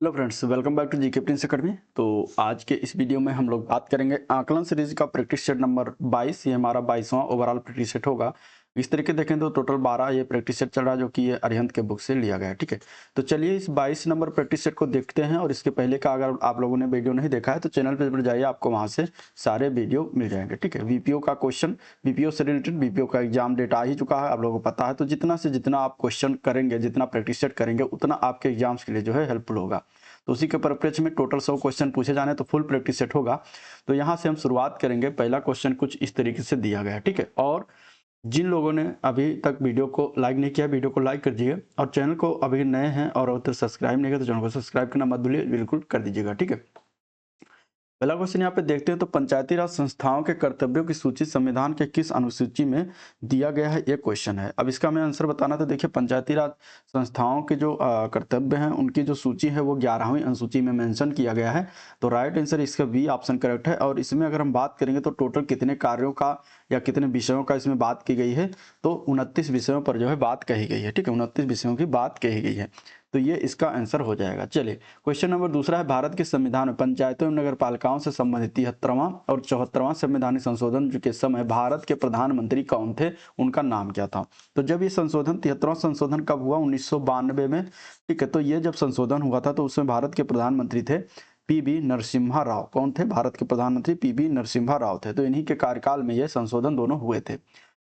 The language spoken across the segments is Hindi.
Hello friends, welcome back to GK prince academy. तो आज के इस वीडियो में हम लोग बात करेंगे आकलन सीरीज का प्रैक्टिस सेट नंबर 22। ये हमारा 22वां ओवरऑल प्रैक्टिस सेट होगा। इस तरीके देखें तो टोटल 12 ये प्रैक्टिस सेट चल रहा है, जो कि ये अरिहंत के बुक से लिया गया है। ठीक है, तो चलिए इस 22 नंबर प्रैक्टिस सेट को देखते हैं। और इसके पहले का अगर आप लोगों ने वीडियो नहीं देखा है तो चैनल पर जाइए, आपको वहाँ से सारे वीडियो मिल जाएंगे। ठीक है, वीपीओ का क्वेश्चन, वीपीओ से रिलेटेड वीपीओ का एग्जाम डेट आ ही चुका है, आप लोगों को पता है। तो जितना से जितना आप क्वेश्चन करेंगे, जितना प्रैक्टिस सेट करेंगे, उतना आपके एग्जाम्स के लिए जो है हेल्पफुल होगा। तो उसी के परिप्रेक्ष्य में टोटल 100 क्वेश्चन पूछे जाने, तो फुल प्रैक्टिस सेट होगा। तो यहाँ से हम शुरुआत करेंगे। पहला क्वेश्चन कुछ इस तरीके से दिया गया है। ठीक है, और जिन लोगों ने अभी तक वीडियो को लाइक नहीं किया, वीडियो को लाइक कर दीजिएगा। और चैनल को अभी नए हैं और अभी तक सब्सक्राइब नहीं किया तो चैनल को सब्सक्राइब करना मत भूलिए, बिल्कुल कर दीजिएगा। ठीक है, पहला क्वेश्चन यहाँ पे देखते हैं। तो पंचायती राज संस्थाओं के कर्तव्यों की सूची संविधान के किस अनुसूची में दिया गया है, ये क्वेश्चन है। अब इसका मैं आंसर बताना। तो देखिए, पंचायती राज संस्थाओं के जो कर्तव्य हैं, उनकी जो सूची है वो 11वीं अनुसूची में मेंशन किया गया है। तो राइट आंसर इसका बी ऑप्शन करेक्ट है। और इसमें अगर हम बात करेंगे तो टोटल कितने कार्यों का या कितने विषयों का इसमें बात की गई है, तो 29 विषयों पर जो है बात कही गई है। ठीक है, 29 विषयों की बात कही गई है। तो ये इसका आंसर हो जाएगा। चलिए, क्वेश्चन नंबर दूसरा है, भारत के संविधान में पंचायतों एवं नगर पालिकाओं से संबंधित 73वां और 74वां संवैधानिक संशोधन के समय भारत के प्रधानमंत्री कौन थे, उनका नाम क्या था। तो जब ये संशोधन 73वां संशोधन कब हुआ, 1992 में। ठीक है, तो ये जब संशोधन हुआ था तो उसमें भारत के प्रधानमंत्री थे पीबी नरसिम्हा राव। कौन थे? भारत के प्रधानमंत्री पीबी नरसिम्हा राव थे। तो इन्हीं के कार्यकाल में ये संशोधन दोनों हुए थे।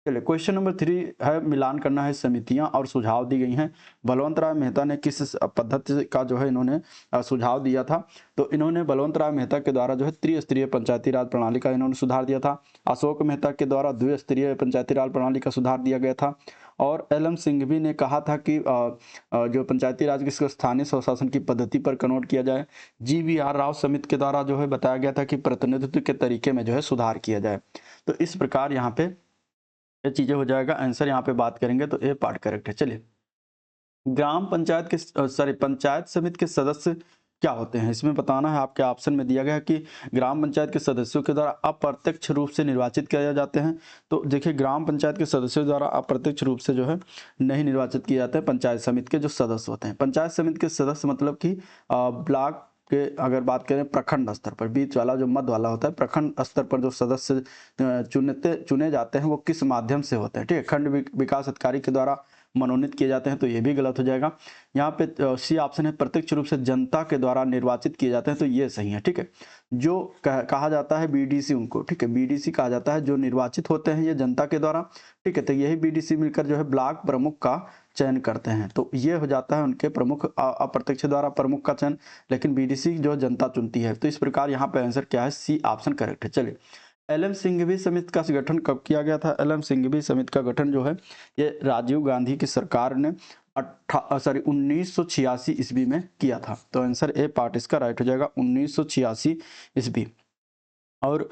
चलिए, क्वेश्चन नंबर 3 है, मिलान करना है समितियां और सुझाव दी गई हैं। बलवंत राय मेहता ने किस पद्धति का जो है इन्होंने सुझाव दिया था। तो इन्होंने बलवंत राय मेहता के द्वारा जो है त्रिस्तरीय पंचायती राज प्रणाली का इन्होंने सुधार दिया था। अशोक मेहता के द्वारा द्विस्तरीय पंचायती राज प्रणाली का सुधार दिया गया था। और एल.एम. सिंघवी ने कहा था कि जो पंचायती राज की स्थानीय स्वशासन की पद्धति पर कन्वर्ट किया जाए। जी.वी.आर. राव समिति के द्वारा जो है बताया गया था कि प्रतिनिधित्व के तरीके में जो है सुधार किया जाए। तो इस प्रकार यहाँ पे ये चीजें हो जाएगा। आंसर यहाँ पे बात करेंगे तो ए पार्ट करेक्ट है। चलिए, ग्राम पंचायत के सॉरी पंचायत समिति के सदस्य क्या होते हैं, इसमें बताना है। आपके ऑप्शन में दिया गया है कि ग्राम पंचायत के सदस्यों के द्वारा अप्रत्यक्ष रूप से निर्वाचित किए जाते हैं। तो देखिए, ग्राम पंचायत के सदस्यों द्वारा अप्रत्यक्ष रूप से जो है नहीं निर्वाचित किए जाते हैं पंचायत समिति के जो सदस्य होते हैं। पंचायत समिति के सदस्य मतलब कि ब्लॉक के अगर बात करें, प्रखंड स्तर पर बीच वाला जो मध्य वाला होता है, प्रखंड स्तर पर जो सदस्य चुने जाते हैं वो किस माध्यम से होते हैं। ठीक है, खंड विकास अधिकारी के द्वारा मनोनीत किए जाते हैं। तो ये भी गलत हो जाएगा। यहाँ पे सी ऑप्शन है, प्रत्यक्ष रूप से जनता के द्वारा निर्वाचित किए जाते हैं। तो ये सही है। ठीक है, जो कहा जाता है बीडीसी उनको, ठीक है, बीडीसी कहा जाता है जो निर्वाचित होते हैं ये जनता के द्वारा। ठीक है, तो यही बीडीसी मिलकर जो है ब्लॉक प्रमुख का चयन करते हैं। तो ये हो जाता है उनके प्रमुख अप्रत्यक्ष द्वारा प्रमुख का चयन, लेकिन बीडीसी जो जनता चुनती है। तो इस प्रकार यहाँ पे आंसर क्या है, सी ऑप्शन करेक्ट है। चलिए, एल.एम. सिंघवी समिति का गठन कब किया गया था? एल.एम. सिंघवी समिति का गठन जो है ये राजीव गांधी की सरकार ने 1986 ईस्वी में किया था। तो आंसर ए पार्ट इसका राइट हो जाएगा, 1986 ईस्वी। और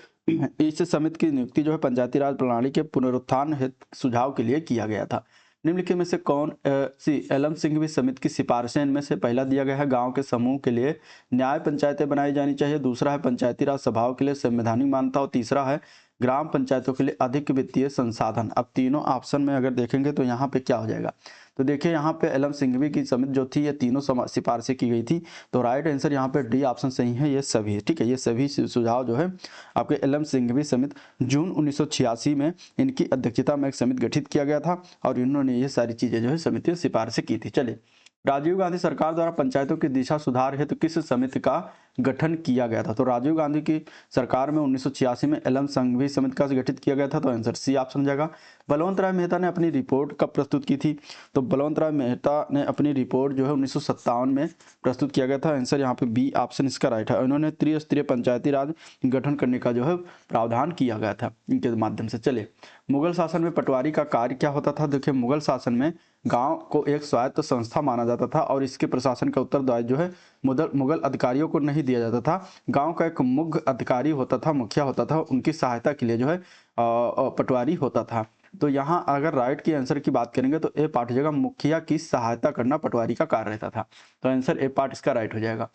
इस समिति की नियुक्ति जो है पंचायती राज प्रणाली के पुनरुत्थान हेतु सुझाव के लिए किया गया था। निम्नलिखित में से कौन सी एल.एम. सिंघवी समिति की सिफारिशें इनमें से पहला दिया गया है, गांव के समूह के लिए न्याय पंचायतें बनाई जानी चाहिए। दूसरा है पंचायती राज सभाओं के लिए संवैधानिक मान्यता। और तीसरा है ग्राम पंचायतों के लिए अधिक वित्तीय संसाधन। अब तीनों ऑप्शन में अगर देखेंगे तो यहाँ पे क्या हो जाएगा। तो देखिए, यहाँ पे एल.एम. सिंघवी की समिति जो थी ये तीनों सिफारिशें की गई थी। तो राइट आंसर यहाँ पे डी ऑप्शन सही है, ये सभी। ठीक है, ये सभी सुझाव जो है आपके एल.एम. सिंघवी समिति जून 1986 में इनकी अध्यक्षता में एक समिति गठित किया गया था और इन्होंने ये सारी चीजें जो है समिति सिफारिशें की थी। चलिए, राजीव गांधी सरकार द्वारा पंचायतों की दिशा सुधार हेतु किस समिति का गठन किया गया था? तो राजीव गांधी की सरकार में 1986 में एल.एम. सिंघवी समिति का गठित किया गया था। तो आंसर सी ऑप्शन जाएगा। बलवंत राय मेहता ने अपनी रिपोर्ट कब प्रस्तुत की थी? तो बलवंत राय मेहता ने अपनी रिपोर्ट जो है 1957 में प्रस्तुत किया गया था। आंसर यहाँ पे बी ऑप्शन इसका राइट है। उन्होंने त्रिस्तरीय पंचायती राज गठन करने का जो है प्रावधान किया गया था इनके माध्यम से। चले, मुगल शासन में पटवारी का कार्य क्या होता था? देखिए, मुगल शासन में गांव को एक स्वायत्त संस्था माना जाता था और इसके प्रशासन का उत्तरदायित्व जो है मुगल अधिकारियों को नहीं दिया जाता था। गांव का एक मुख्य अधिकारी होता था, मुखिया होता था, उनकी सहायता के लिए जो है पटवारी होता था। तो यहाँ अगर राइट की आंसर की बात करेंगे तो ए पार्ट हो जाएगा, मुखिया की सहायता करना पटवारी का कार्य रहता था। तो आंसर ए पार्ट इसका राइट हो जाएगा।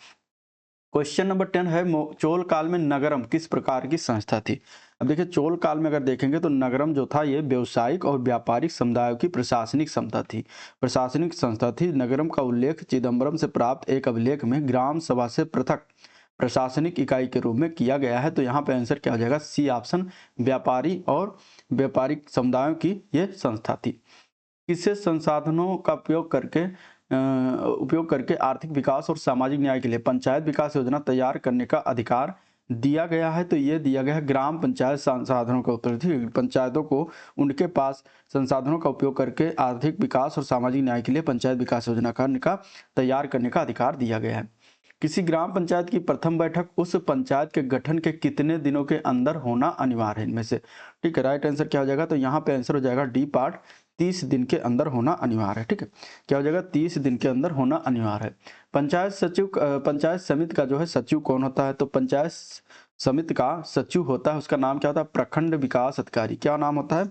क्वेश्चन नंबर 10 है, चोल काल में नगरम किस प्रकार की संस्था थी? अब देखिए चोल काल में अगर देखेंगे तो नगरम जो था ये व्यावसायिक और व्यापारिक समुदायों की प्रशासनिक संस्था थी। प्रशासनिक संस्था थी। नगरम का उल्लेख चिदम्बरम से प्राप्त एक अभिलेख में ग्राम सभा से पृथक प्रशासनिक इकाई के रूप में किया गया है। तो यहाँ पे आंसर क्या हो जाएगा? सी ऑप्शन, व्यापारी और व्यापारिक समुदायों की ये संस्था थी। किससे संसाधनों का उपयोग करके आर्थिक विकास और सामाजिक न्याय के लिए पंचायत विकास योजना तैयार करने का अधिकार दिया गया है? तो ये दिया गया है ग्राम पंचायत संसाधनों का उत्तर थी। पंचायतों को उनके पास संसाधनों का उपयोग करके आर्थिक विकास और सामाजिक न्याय के लिए पंचायत विकास योजना का तैयार करने का अधिकार दिया गया है। किसी ग्राम पंचायत की प्रथम बैठक उस पंचायत के गठन के कितने दिनों के अंदर होना अनिवार्य है इनमें से? ठीक है, राइट आंसर क्या हो जाएगा? तो यहाँ पे आंसर हो जाएगा डी पार्ट, 30 दिन के अंदर होना अनिवार्य है। ठीक है, क्या हो जाएगा? 30 दिन के अंदर होना अनिवार्य है। पंचायत समिति का जो है सचिव कौन होता है? तो पंचायत समिति का सचिव होता है, उसका नाम क्या होता है? प्रखंड विकास अधिकारी। क्या नाम होता है?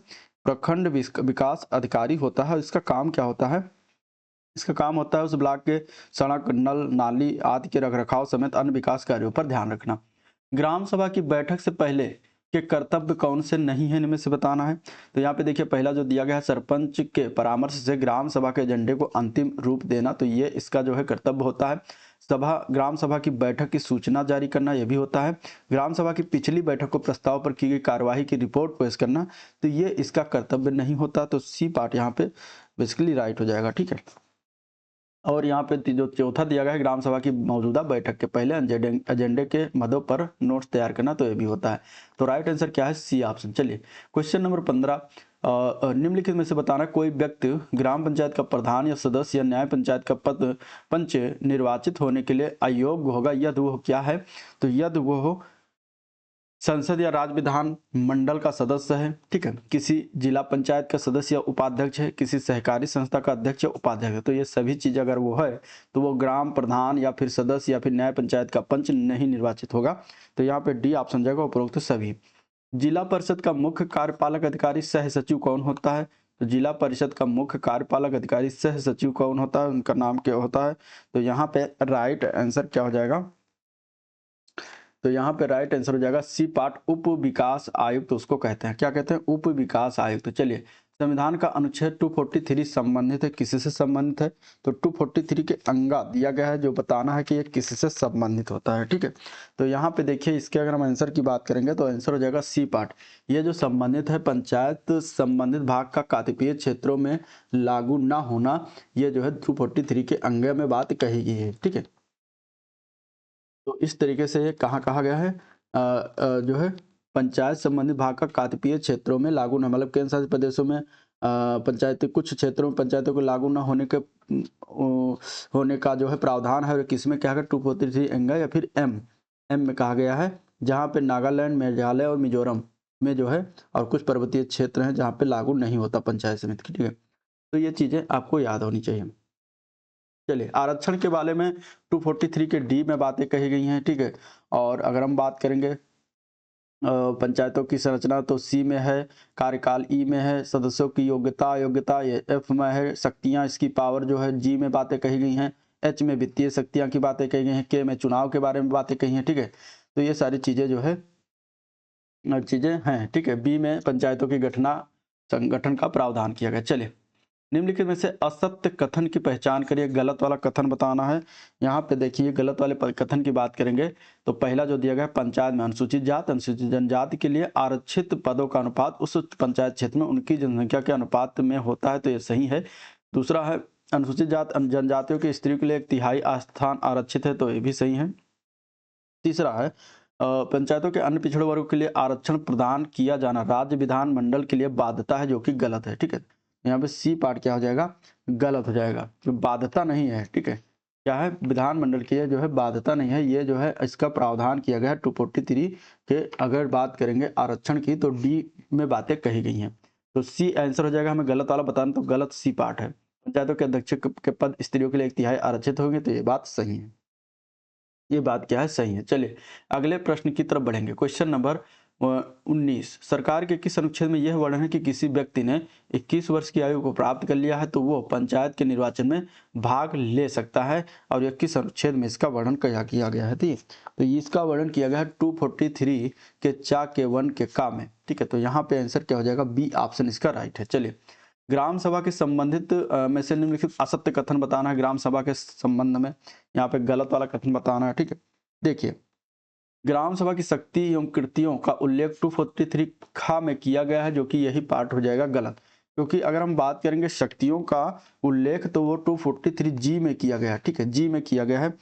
प्रखंड विकास अधिकारी होता है। इसका काम क्या होता है? इसका काम होता है उस ब्लॉक के सड़क, नल, नाली आदि के रखरखाव समेत अन्य विकास कार्यों पर ध्यान रखना। ग्राम सभा की बैठक से पहले के कर्तव्य कौन से नहीं है इनमें से बताना है। तो यहाँ पे देखिए पहला जो दिया गया है, सरपंच के परामर्श से ग्राम सभा के एजेंडे को अंतिम रूप देना। तो ये इसका जो है कर्तव्य होता है। ग्राम सभा की बैठक की सूचना जारी करना, यह भी होता है। ग्राम सभा की पिछली बैठक को प्रस्ताव पर की गई कार्यवाही की रिपोर्ट पेश करना, तो ये इसका कर्तव्य नहीं होता। तो सी पार्ट यहाँ पे बेसिकली राइट हो जाएगा। ठीक है, और यहाँ पे जो चौथा दिया गया है, ग्राम सभा की मौजूदा बैठक के पहले एजेंडे के मदों पर नोट्स तैयार करना, तो ये भी होता है। तो राइट आंसर क्या है? C option. चलिए क्वेश्चन नंबर 15, निम्नलिखित में से बताना कोई व्यक्ति ग्राम पंचायत का प्रधान या सदस्य या न्याय पंचायत का पंच निर्वाचित होने के लिए अयोग्य होगा, यदि वो क्या है? तो यदि वो संसद या राज्य विधान मंडल का सदस्य है, ठीक है, किसी जिला पंचायत का सदस्य या उपाध्यक्ष है, किसी सहकारी संस्था का अध्यक्ष या उपाध्यक्ष है। तो ये सभी चीज अगर वो है तो वो ग्राम प्रधान या फिर सदस्य या फिर न्याय पंचायत का पंच नहीं निर्वाचित होगा। तो यहाँ पे डी ऑप्शन जाएगा, उपरोक्त सभी। जिला परिषद का मुख्य कार्यपालक अधिकारी सह सचिव कौन होता है? तो जिला परिषद का मुख्य कार्यपालक अधिकारी सह सचिव कौन होता है? उनका नाम क्या होता है? तो यहाँ पे राइट आंसर क्या हो जाएगा? तो यहाँ पे राइट आंसर हो जाएगा सी पार्ट, उप विकास आयुक्त तो उसको कहते हैं। क्या कहते हैं? उप विकास आयुक्त। तो चलिए, संविधान का अनुच्छेद 243 संबंधित है, किससे संबंधित है? तो 243 के अंगा दिया गया है जो बताना है कि ये किससे संबंधित होता है। ठीक है, तो यहाँ पे देखिए इसके अगर हम आंसर की बात करेंगे तो आंसर हो जाएगा सी पार्ट। ये जो संबंधित है, पंचायत संबंधित भाग का कतिपय क्षेत्रों में लागू ना होना, ये जो है 243 के अंग में बात कही गई है। ठीक है, तो इस तरीके से ये कहाँ कहा गया है? जो है पंचायत संबंधित भाग का कतिपय क्षेत्रों में लागू न, मतलब केंद्र शासित प्रदेशों में पंचायत कुछ क्षेत्रों में पंचायतों को लागू न होने का जो है प्रावधान है, और किसमें क्या है? 243 एंगा या फिर एम में कहा गया है, जहाँ पे नागालैंड, मेघालय और मिजोरम में जो है, और कुछ पर्वतीय क्षेत्र हैं जहाँ पे लागू नहीं होता पंचायत समिति की। ठीक है, तो ये चीजें आपको याद होनी चाहिए। चलिए, आरक्षण के बारे में 243 के डी में बातें कही गई हैं। ठीक है, और अगर हम बात करेंगे पंचायतों की संरचना तो सी में है, कार्यकाल ई में है, सदस्यों की योग्यता ये एफ में है, शक्तियां इसकी पावर जो है जी में बातें कही गई हैं, एच में वित्तीय शक्तियां की बातें कही गई हैं, के में चुनाव के बारे में बातें कही हैं। ठीक है, तो ये सारी चीजें जो है चीजें हैं। ठीक है, बी में पंचायतों की संगठन का प्रावधान किया गया। चलिए, निम्नलिखित में से असत्य कथन की पहचान करिए, गलत वाला कथन बताना है। यहाँ पे देखिए गलत वाले कथन की बात करेंगे तो पहला जो दिया गया है, पंचायत में अनुसूचित जाति अनुसूचित जनजाति के लिए आरक्षित पदों का अनुपात उस पंचायत क्षेत्र में उनकी जनसंख्या के अनुपात में होता है, तो ये सही है। दूसरा है अनुसूचित जाति जनजातियों की स्त्रियों के लिए 1/3 स्थान आरक्षित है, तो ये भी सही है। तीसरा है पंचायतों के अन्य पिछड़े वर्गों के लिए आरक्षण प्रदान किया जाना राज्य विधान मंडल के लिए बाध्यता है, जो कि गलत है। ठीक है, यहाँ पे सी पार्ट क्या हो जाएगा? गलत हो जाएगा, जो बाध्यता नहीं है। ठीक है, क्या है? विधानमंडल की जो है बाध्यता नहीं है, ये जो है इसका प्रावधान किया गया है 243 के। अगर बात करेंगे आरक्षण की तो डी में बातें कही गई हैं, तो सी आंसर हो जाएगा। हमें गलत वाला बताना, तो गलत सी पार्ट है। पंचायतों के अध्यक्ष के पद स्त्रियों के लिए 1/3 आरक्षित होंगे, तो ये बात सही है। ये बात क्या है? सही है। चलिए अगले प्रश्न की तरफ बढ़ेंगे। क्वेश्चन नंबर 19 सरकार के किस अनुच्छेद में यह वर्णन है कि किसी व्यक्ति ने 21 वर्ष की आयु को प्राप्त कर लिया है तो वो पंचायत के निर्वाचन में भाग ले सकता है, और यह किस अनुच्छेद में इसका वर्णन किया गया है? ठीक, तो इसका वर्णन किया गया है 243 के चा के 1 के का में। ठीक है, तो यहाँ पे आंसर क्या हो जाएगा? बी ऑप्शन इसका राइट है। चलिए, ग्राम सभा के संबंधित में से निम्नलिखित असत्य कथन बताना है ग्राम सभा के संबंध में। यहाँ पे गलत वाला कथन बताना है। ठीक है, देखिए, ग्राम सभा की शक्ति एवं कृतियों का उल्लेख 243 खा में किया गया है, जो कि यही पार्ट हो जाएगा गलत, क्योंकि अगर हम बात करेंगे शक्तियों का उल्लेख तो वो 243 जी में किया गया है। ठीक है, जी में किया गया है,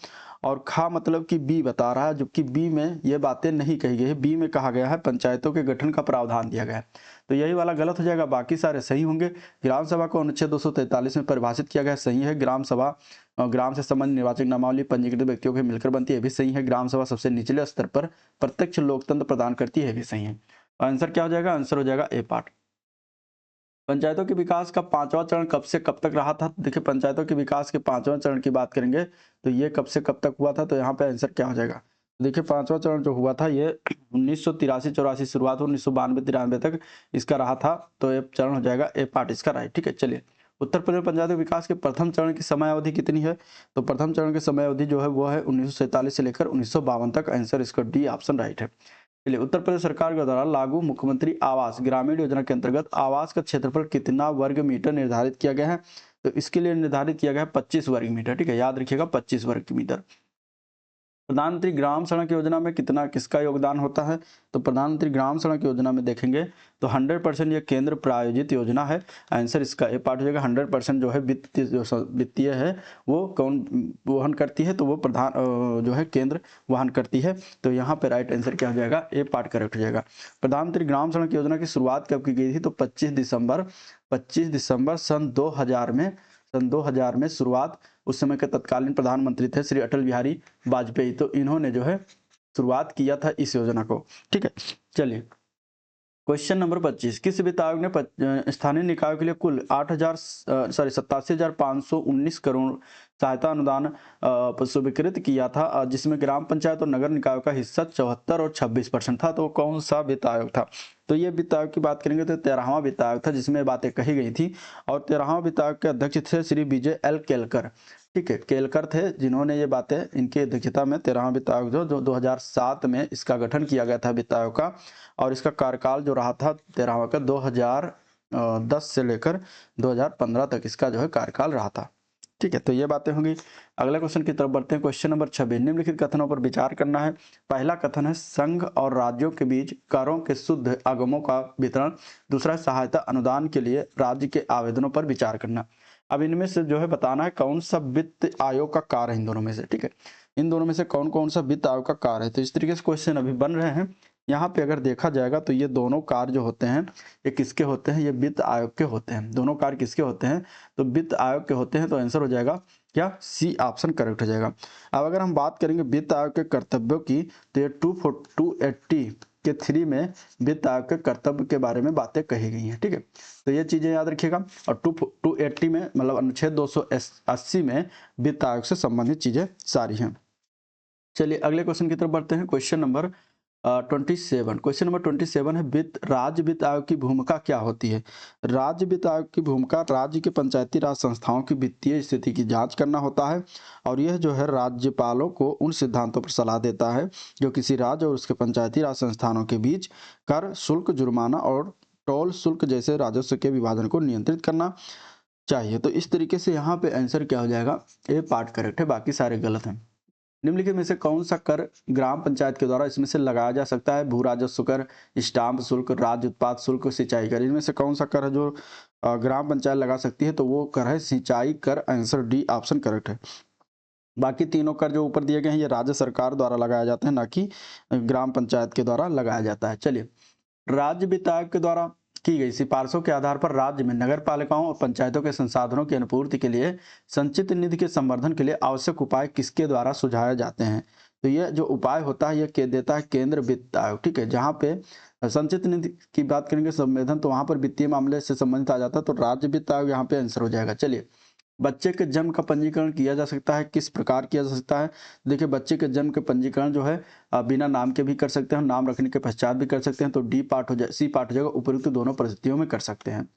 और खा मतलब कि बी बता रहा है, जबकि बी में ये बातें नहीं कही गई है। बी में कहा गया है पंचायतों के गठन का प्रावधान दिया गया है, तो यही वाला गलत हो जाएगा, बाकी सारे सही होंगे। ग्राम सभा को अनुच्छेद 243 में परिभाषित किया गया है, सही है। ग्राम सभा ग्राम से संबंधित निर्वाचक नामावली पंजीकृत व्यक्तियों के मिलकर बनती है, भी सही है। ग्राम सभा सबसे निचले स्तर पर प्रत्यक्ष लोकतंत्र प्रदान करती है, भी सही है। आंसर क्या हो जाएगा? आंसर हो जाएगा ए पार्ट। पंचायतों के विकास का 5वां चरण कब से कब तक रहा था? देखिए, पंचायतों के विकास के 5वां चरण की बात करेंगे तो ये कब से कब तक हुआ था, तो यहाँ पे आंसर क्या हो जाएगा? देखिए, 5वां चरण जो हुआ था ये 1983-84 शुरुआत, 1992-93 तक इसका रहा था, तो ये चरण हो जाएगा ए पार्ट इसका राइट। ठीक है, चलिए, उत्तर प्रदेश पंचायत विकास के प्रथम चरण की समय अवधि कितनी है? तो प्रथम चरण की समय अवधि जो है वो है 1947 से लेकर 1952 तक। आंसर इसका डी ऑप्शन राइट है। चलिए, उत्तर प्रदेश सरकार के द्वारा लागू मुख्यमंत्री आवास ग्रामीण योजना के अंतर्गत आवास का क्षेत्रफल कितना वर्ग मीटर निर्धारित किया गया है? तो इसके लिए निर्धारित किया गया है 25 वर्ग मीटर। ठीक है, याद रखिएगा 25 वर्ग मीटर। प्रधानमंत्री ग्राम सड़क योजना में किसका योगदान होता है? तो प्रधानमंत्री ग्राम सड़क योजना में देखेंगे तो 100% ये केंद्र प्रायोजित योजना है। आंसर इसका ए पार्ट हो जाएगा। 100% जो है वित्तीय है वो कौन वहन करती है? तो वो प्रधान जो है केंद्र वहन करती है, तो यहाँ पे राइट आंसर क्या हो जाएगा? ए पार्ट करेक्ट हो जाएगा। प्रधानमंत्री ग्राम सड़क योजना की शुरुआत कब की गई थी? तो 25 दिसंबर सन 2000 में शुरुआत। उस समय के तत्कालीन प्रधानमंत्री थे श्री अटल बिहारी वाजपेयी, तो इन्होंने जो है शुरुआत किया था इस योजना को। ठीक है, चलिए, क्वेश्चन नंबर 25, किस वित्त आयोग ने स्थानीय निकायों के लिए कुल 87,519 करोड़ सहायता अनुदान स्वीकृत किया था, जिसमें ग्राम पंचायत और नगर निकायों का हिस्सा 74 और 26% था? तो कौन सा वित्त आयोग था? तो ये वित्त आयोग की बात करेंगे तो 13वां वित्त आयोग था, जिसमें बातें कही गई थी, और 13वां वित्त आयोग के अध्यक्ष थे श्री विजय एल केलकर। ठीक है, केलकर थे जिन्होंने ये बातें, इनकी अध्यक्षता में 13वां वित्त आयोग जो 2007 में इसका गठन किया गया था वित्त आयोग का, और इसका कार्यकाल जो रहा था 13वां का 2010 से लेकर 2015 तक इसका जो है कार्यकाल रहा था। ठीक है, तो ये बातें होंगी। अगले क्वेश्चन की तरफ बढ़ते हैं। क्वेश्चन नंबर 26, निम्नलिखित कथनों पर विचार करना है। पहला कथन है संघ और राज्यों के बीच करों के शुद्ध आगमों का वितरण। दूसरा है सहायता अनुदान के लिए राज्य के आवेदनों पर विचार करना। अब इनमें से जो है बताना है कौन सा वित्त आयोग का कार्य है इन दोनों में से। ठीक है, इन दोनों में से कौन कौन सा वित्त आयोग का कार्य है, तो इस तरीके से क्वेश्चन अभी बन रहे हैं। यहाँ पे अगर देखा जाएगा तो ये दोनों कार्य जो होते हैं ये किसके होते हैं? ये वित्त आयोग के होते हैं। दोनों कार्य किसके होते हैं? तो वित्त आयोग के होते हैं, तो आंसर हो जाएगा क्या? सी ऑप्शन करेक्ट हो जाएगा। अब अगर हम बात करेंगे वित्त आयोग के कर्तव्यों की, तो ये 280 के 3 में वित्त आयोग के कर्तव्य के बारे में बातें कही गई हैं। ठीक है, तो ये चीजें याद रखिएगा। और 280 में मतलब अनुच्छेद 280 में वित्त आयोग से संबंधित चीजें सारी हैं। चलिए, अगले क्वेश्चन की तरफ बढ़ते हैं। क्वेश्चन नंबर 27 है राज्य वित्त आयोग की भूमिका क्या होती है? राज्य वित्त आयोग की भूमिका राज्य के पंचायती राज संस्थाओं की वित्तीय स्थिति की जांच करना होता है, और यह जो है राज्यपालों को उन सिद्धांतों पर सलाह देता है जो किसी राज्य और उसके पंचायती राज संस्थानों के बीच कर, शुल्क, जुर्माना और टोल शुल्क जैसे राजस्व के विभाजन को नियंत्रित करना चाहिए। तो इस तरीके से यहाँ पे आंसर क्या हो जाएगा? ए पार्ट करेक्ट है, बाकी सारे गलत हैं। निम्नलिखित में से कौन सा कर ग्राम पंचायत के द्वारा इसमें से लगाया जा सकता है? भू राजस्व कर, स्टाम्प शुल्क, राज्य उत्पाद शुल्क, सिंचाई कर। इनमें से कौन सा कर है जो ग्राम पंचायत लगा सकती है? तो वो कर है सिंचाई कर। आंसर डी ऑप्शन करेक्ट है। बाकी तीनों कर जो ऊपर दिए गए हैं ये राज्य सरकार द्वारा लगाया जाता है, ना कि ग्राम पंचायत के द्वारा लगाया जाता है। चलिए, राज्य वित्त आयोग के द्वारा की गई सिफारिशों के आधार पर राज्य में नगर पालिकाओं और पंचायतों के संसाधनों की अनुपूर्ति के लिए संचित निधि के संवर्धन के लिए आवश्यक उपाय किसके द्वारा सुझाए जाते हैं? तो ये जो उपाय होता है ये देता है केंद्र वित्त आयोग। ठीक है, जहाँ पे संचित निधि की बात करेंगे संवर्धन, तो वहां पर वित्तीय मामले से संबंधित आ जाता है, तो राज्य वित्त आयोग यहाँ पे आंसर हो जाएगा। चलिए, बच्चे के जन्म का पंजीकरण किया जा सकता है, किस प्रकार किया जा सकता है? देखिए बच्चे के जन्म के पंजीकरण जो है बिना नाम के भी कर सकते हैं, नाम रखने के पश्चात भी कर सकते हैं। तो डी पार्ट हो जाए, सी पार्ट हो जाएगा, उपयुक्त दोनों परिस्थितियों में कर सकते हैं।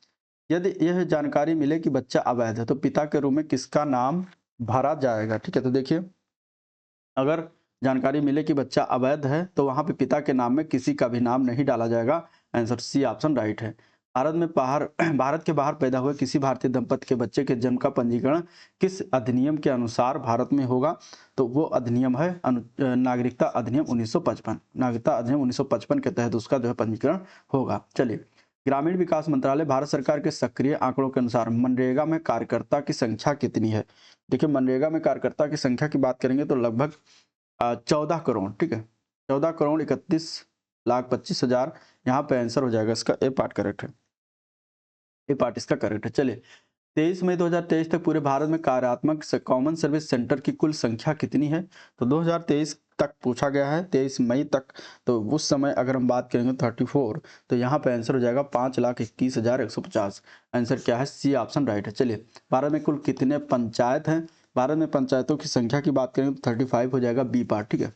यदि यह जानकारी मिले कि बच्चा अवैध है तो पिता के रूप में किसका नाम भरा जाएगा? ठीक है, तो देखिए अगर जानकारी मिले कि बच्चा अवैध है तो वहां पे पिता के नाम में किसी का भी नाम नहीं डाला जाएगा। आंसर सी ऑप्शन राइट है। भारत में बाहर भारत के बाहर पैदा हुए किसी भारतीय दंपति के बच्चे के जन्म का पंजीकरण किस अधिनियम के अनुसार भारत में होगा? तो वो अधिनियम है नागरिकता अधिनियम 1955। नागरिकता अधिनियम 1955 के तहत उसका जो है पंजीकरण होगा। चलिए, ग्रामीण विकास मंत्रालय भारत सरकार के सक्रिय आंकड़ों के अनुसार मनरेगा में कार्यकर्ता की संख्या कितनी है? देखिए मनरेगा में कार्यकर्ता की संख्या की बात करेंगे तो लगभग 14 करोड़। ठीक है, 14,31,25,000 यहाँ पे आंसर हो जाएगा इसका, ए पार्ट करेक्ट है, ए पार्ट इसका करेक्ट है। चलिए, 23 मई 2023 तक पूरे भारत में कार्यात्मक कॉमन सर्विस सेंटर की कुल संख्या कितनी है? तो 2023 तक पूछा गया है, 23 मई तक। तो उस समय अगर हम बात करेंगे 34, तो यहाँ पे आंसर हो जाएगा 5,21,150। आंसर क्या है? सी ऑप्शन राइट है। चलिए, भारत में कुल कितने पंचायत हैं? भारत में पंचायतों की संख्या की बात करेंगे तो 35 हो जाएगा, बी पार्ट। ठीक है,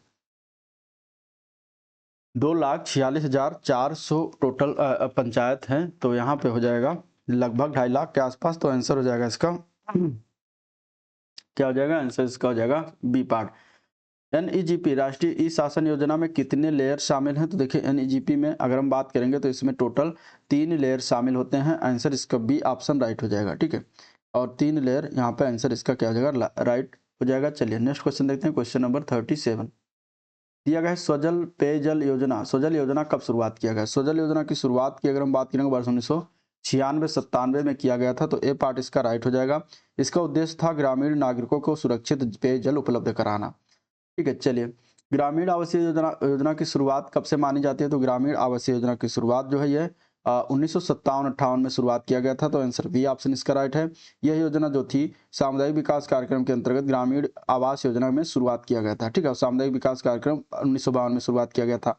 2,46,400 टोटल पंचायत हैं। तो यहाँ पे हो जाएगा लगभग 2.5 लाख के आसपास। तो आंसर हो जाएगा इसका क्या हो जाएगा? आंसर इसका हो जाएगा बी पार्ट। एनईजीपी राष्ट्रीय ई शासन योजना में कितने लेयर शामिल हैं? तो देखिए एनईजीपी में अगर हम बात करेंगे तो इसमें टोटल 3 लेयर शामिल होते हैं। आंसर इसका बी ऑप्शन राइट हो जाएगा। ठीक है, और 3 लेयर यहाँ पे आंसर इसका क्या हो जाएगा? राइट हो जाएगा। चलिए नेक्स्ट क्वेश्चन देखते हैं, क्वेश्चन नंबर 37 दिया गया है स्वजल पेयजल योजना। स्वजल योजना कब शुरुआत किया गया? स्वजल योजना की शुरुआत की अगर हम बात करेंगे वर्ष 1996-97 में किया गया था। तो ए पार्ट इसका राइट हो जाएगा। इसका उद्देश्य था ग्रामीण नागरिकों को सुरक्षित पेयजल उपलब्ध कराना। ठीक है, चलिए, ग्रामीण आवासीय योजना की शुरुआत कब से मानी जाती है? तो ग्रामीण आवासीय योजना की शुरुआत जो है ये 1957-58 में शुरुआत किया गया था। तो आंसर बी ऑप्शन इसका राइट है। यह योजना जो थी सामुदायिक विकास कार्यक्रम के अंतर्गत ग्रामीण आवास योजना में शुरुआत किया गया था। ठीक है, सामुदायिक विकास कार्यक्रम 1952 में शुरुआत किया गया था,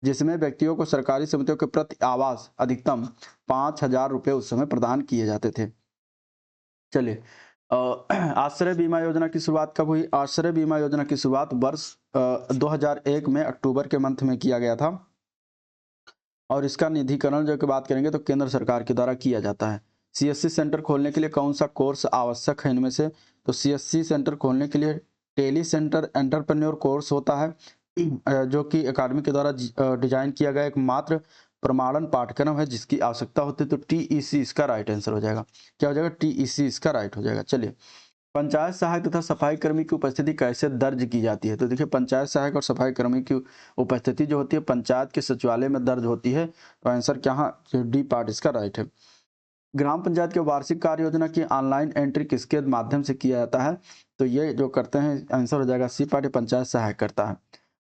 जिसमें व्यक्तियों को सरकारी समितियों के प्रति आवास अधिकतम 5,000 रुपये उस समय प्रदान किए जाते थे। चलिए, आश्रय बीमा योजना की शुरुआत कब हुई? आश्रय बीमा योजना की शुरुआत वर्ष 2001 में अक्टूबर के मंथ में किया गया था, और इसका निधिकरण जो की बात करेंगे तो केंद्र सरकार के द्वारा किया जाता है। सीएससी सेंटर खोलने के लिए कौन सा कोर्स आवश्यक है इनमें से? तो सीएससी सेंटर खोलने के लिए टेली सेंटर एंटरप्रेन्योर कोर्स होता है, जो कि अकादमी के द्वारा डिजाइन किया गया एकमात्र प्रमाणन पाठ्यक्रम है जिसकी आवश्यकता होती है। तो टीईसी इसका राइट आंसर हो जाएगा। क्या हो जाएगा? टीईसी इसका राइट हो जाएगा। चलिए, पंचायत सहायक तथा सफाई कर्मी की उपस्थिति कैसे दर्ज की जाती है? तो देखिए पंचायत सहायक और सफाई कर्मी की उपस्थिति जो होती है पंचायत के सचिवालय में दर्ज होती है। तो आंसर क्या? डी पार्ट इसका राइट है। ग्राम पंचायत के वार्षिक कार्य योजना की ऑनलाइन एंट्री किसके माध्यम से किया जाता है? तो ये जो करते हैं आंसर हो जाएगा सी पार्ट, पंचायत सहायक करता है।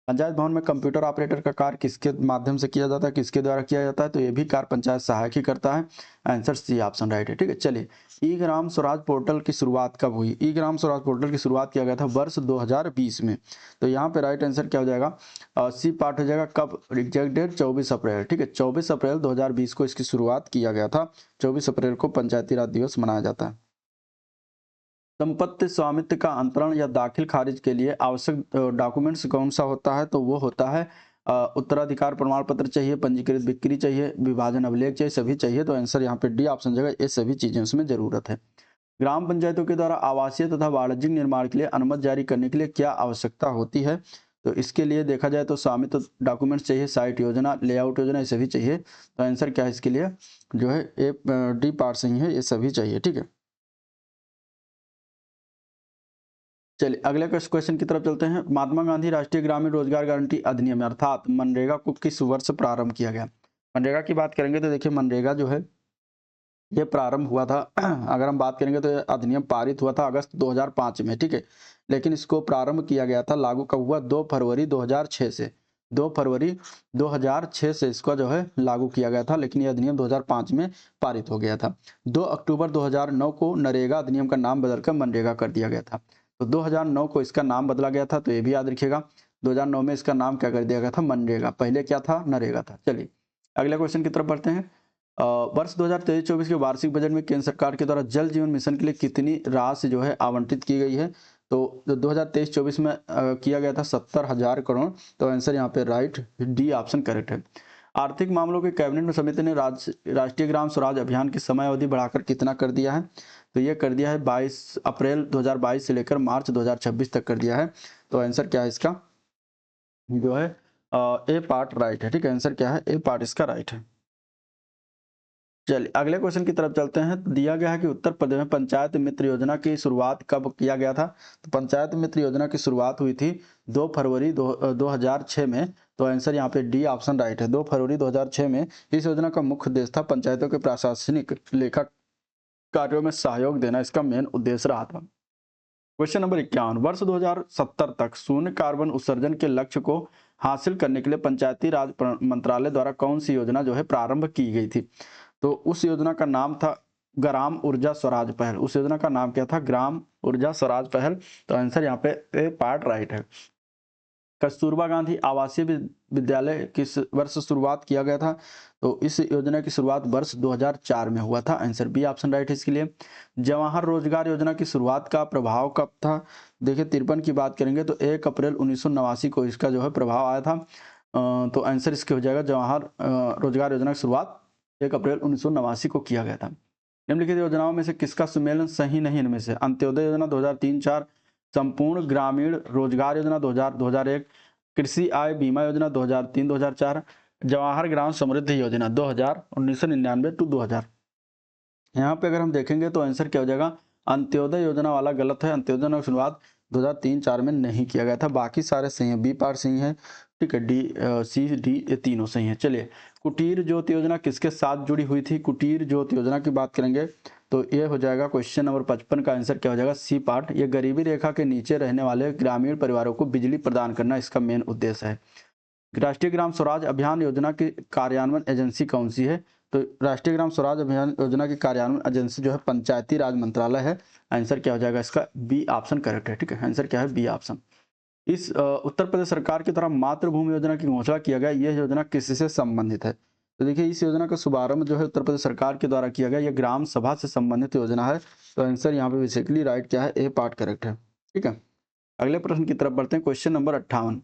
पंचायत भवन में कंप्यूटर ऑपरेटर का कार्य किसके माध्यम से किया जाता है, किसके द्वारा किया जाता है? तो ये भी कार्य पंचायत सहायक ही करता है। आंसर सी ऑप्शन राइट है। ठीक है, चलिए, ई ग्राम स्वराज पोर्टल की शुरुआत कब हुई? ई ग्राम स्वराज पोर्टल की शुरुआत किया गया था वर्ष 2020 में। तो यहाँ पे राइट आंसर क्या हो जाएगा? सी पार्ट हो जाएगा। कब? एग्जैक्ट डेट 24 अप्रैल। ठीक है, 24 अप्रैल 2020 को इसकी शुरुआत किया गया था। 24 अप्रैल को पंचायती राज दिवस मनाया जाता है। संपत्ति स्वामित्व का अंतरण या दाखिल खारिज के लिए आवश्यक डॉक्यूमेंट्स कौन सा होता है? तो वो होता है उत्तराधिकार प्रमाण पत्र चाहिए, पंजीकृत बिक्री चाहिए, विभाजन अभिलेख चाहिए, सभी चाहिए। तो आंसर यहाँ पे डी ऑप्शन जगह, ये सभी चीजें उसमें जरूरत है। ग्राम पंचायतों के द्वारा आवासीय तथा वाणिज्यिक निर्माण के लिए अनुमति जारी करने के लिए क्या आवश्यकता होती है? तो इसके लिए देखा जाए तो स्वामित्व डॉक्यूमेंट्स चाहिए, साइट योजना, लेआउट योजना, ये सभी चाहिए। तो आंसर क्या है इसके लिए? जो है ए डी पार्ट सही है, ये सभी चाहिए। ठीक है, चलिए अगले क्वेश्चन की तरफ चलते हैं। महात्मा गांधी राष्ट्रीय ग्रामीण रोजगार गारंटी अधिनियम अर्थात मनरेगा को किस वर्ष प्रारंभ किया गया? मनरेगा की बात करेंगे तो देखिए मनरेगा जो है ये प्रारंभ हुआ था अगर हम बात करेंगे तो ये अधिनियम पारित हुआ था अगस्त 2005 में। ठीक है, लेकिन इसको प्रारंभ किया गया था, लागू कब हुआ? 2 फरवरी 2006 से। 2 फरवरी 2006 से इसका जो है लागू किया गया था, लेकिन यह अधिनियम 2005 में पारित हो गया था। 2 अक्टूबर 2009 को नरेगा अधिनियम का नाम बदलकर मनरेगा कर दिया गया था। तो 2009 को इसका नाम बदला गया था, तो ये भी याद रखिएगा। 2009 में इसका नाम क्या कर दिया गया था? मनरेगा। पहले क्या था? नरेगा था। चलिए अगले क्वेश्चन की तरफ बढ़ते हैं। वर्ष 2023-24 के वार्षिक बजट में केंद्र सरकार के द्वारा जल जीवन मिशन के लिए कितनी राशि जो है आवंटित की गई है? तो 2023-24 में किया गया था 70,000 करोड़। तो आंसर यहाँ पे राइट डी ऑप्शन करेक्ट है। आर्थिक मामलों की कैबिनेट समिति ने राष्ट्रीय ग्राम स्वराज अभियान की समय अवधि बढ़ाकर कितना कर दिया है? तो ये कर दिया है 22 अप्रैल 2022 से लेकर मार्च 2026 तक कर दिया है। तो आंसर क्या है इसका जो है ए पार्ट राइट है। ठीक है, आंसर क्या है? ए पार्ट इसका राइट है। चलिए अगले क्वेश्चन की तरफ चलते हैं। तो दिया गया है कि उत्तर प्रदेश में पंचायत मित्र योजना की शुरुआत कब किया गया था? तो पंचायत मित्र योजना की शुरुआत हुई थी 2 फरवरी 2006 में। तो आंसर यहाँ पे डी ऑप्शन राइट है। 2 फरवरी 2006 में इस योजना का मुख्य उद्देश्य था पंचायतों के प्रशासनिक लेखा कार्यों में सहयोग देना, इसका मेन उद्देश्य रहा था। क्वेश्चन नंबर 51, वर्ष 2070 तक शून्य कार्बन उत्सर्जन के लक्ष्य को हासिल करने के लिए पंचायती राज मंत्रालय द्वारा कौन सी योजना जो है प्रारंभ की गई थी? तो उस योजना का नाम था ग्राम ऊर्जा स्वराज पहल। उस योजना का नाम क्या था? ग्राम ऊर्जा स्वराज पहल। तो आंसर यहाँ पे ए पार्ट राइट है। कस्तूरबा गांधी आवासीय विद्यालय किस वर्ष शुरुआत किया गया था? तो इस योजना की शुरुआत वर्ष 2004 में हुआ था। आंसर बी ऑप्शन राइट है इसके लिए। जवाहर रोजगार योजना की शुरुआत का प्रभाव कब था? देखिए 53 की बात करेंगे तो 1 अप्रैल 1989 को इसका जो है प्रभाव आया था। तो आंसर इसके हो जाएगा जवाहर रोजगार योजना की शुरुआत 1 अप्रैल 1989 को किया गया था। निम्नलिखित योजनाओं में से किसका सुमेलन सही नहीं इनमें से? अंत्योदय योजना 2003-4, संपूर्ण ग्रामीण रोजगार योजना 2000-2001, कृषि आय बीमा योजना 2003-2004, जवाहर ग्राम समृद्धि योजना 1999 टू 2000। यहाँ पे अगर हम देखेंगे तो आंसर क्या हो जाएगा? अंत्योदय योजना वाला गलत है। अंत्योदय योजना की शुरुआत 2003-4 में नहीं किया गया था। बाकी सारे सही है, बी पार्ट सही है। ठीक है, डी सी डी ये तीनों सही है। चलिए कुटीर ज्योति योजना किसके साथ जुड़ी हुई थी? कुटीर ज्योति योजना की बात करेंगे तो ये हो जाएगा क्वेश्चन नंबर 55 का आंसर क्या हो जाएगा? C part. ये गरीबी रेखा के नीचे रहने वाले ग्रामीण परिवारों को बिजली प्रदान करना इसका मेन उद्देश्य है। राष्ट्रीय ग्राम स्वराज अभियान योजना की कार्यान्वयन एजेंसी कौन सी है? तो राष्ट्रीय ग्राम स्वराज अभियान योजना की कार्यान्वयन एजेंसी जो है पंचायती राज मंत्रालय है। आंसर क्या हो जाएगा इसका? बी ऑप्शन करेक्ट है। ठीक है, आंसर क्या है? B option. इस उत्तर प्रदेश सरकार के द्वारा मातृभूमि योजना की घोषणा किया गया, यह योजना किससे संबंधित है? तो देखिए इस योजना का शुभारंभ जो है उत्तर प्रदेश सरकार के द्वारा किया गया, यह ग्राम सभा से संबंधित योजना है। तो आंसर यहाँ पे बेसिकली राइट क्या है? ए पार्ट करेक्ट है। ठीक है, अगले प्रश्न की तरफ बढ़ते हैं। क्वेश्चन नंबर 58,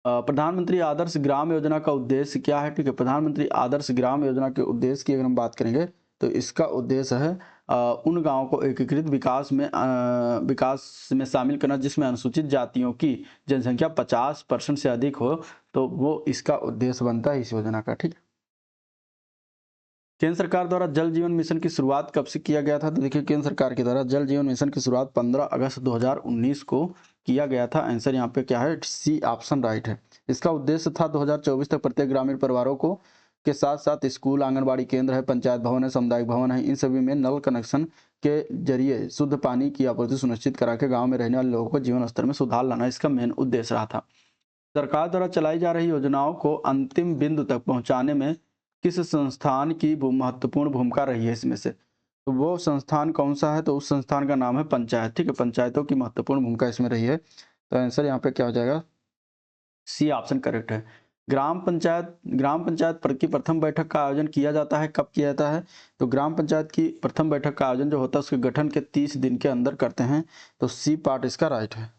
प्रधानमंत्री आदर्श ग्राम योजना का उद्देश्य क्या है? ठीक है, प्रधानमंत्री आदर्श ग्राम योजना के उद्देश्य की अगर हम बात करेंगे तो इसका उद्देश्य है उन गांवों को एकीकृत विकास में शामिल करना जिसमें अनुसूचित जातियों की जनसंख्या 50% से अधिक हो। तो वो इसका उद्देश्य बनता है इस योजना का। ठीक है, केंद्र सरकार द्वारा जल जीवन मिशन की शुरुआत कब से किया गया था? तो देखिए केंद्र सरकार के द्वारा जल जीवन मिशन की शुरुआत 15 अगस्त 2019 को किया गया था। आंसर यहाँ पे क्या है? सी ऑप्शन राइट है। इसका उद्देश्य था 2024 तक प्रत्येक ग्रामीण परिवारों को के साथ साथ स्कूल, आंगनबाड़ी केंद्र है, पंचायत भवन है, सामुदायिक भवन है, इन सभी में नल कनेक्शन के जरिए शुद्ध पानी की आपूर्ति सुनिश्चित करा के गाँव में रहने वाले लोगों को जीवन स्तर में सुधार लाना इसका मेन उद्देश्य रहा था। सरकार द्वारा चलाई जा रही योजनाओं को अंतिम बिंदु तक पहुंचाने में किस संस्थान की महत्वपूर्ण भूमिका रही है? इसमें से तो वो संस्थान कौन सा है? तो उस संस्थान का नाम है पंचायत। ठीक है, पंचायतों की महत्वपूर्ण भूमिका इसमें रही है। तो आंसर यहाँ पे क्या हो जाएगा? सी ऑप्शन करेक्ट है। ग्राम पंचायत की प्रथम बैठक का आयोजन किया जाता है, कब किया जाता है? तो ग्राम पंचायत की प्रथम बैठक का आयोजन जो होता है उसके गठन के 30 दिन के अंदर करते हैं। तो सी पार्ट इसका राइट है।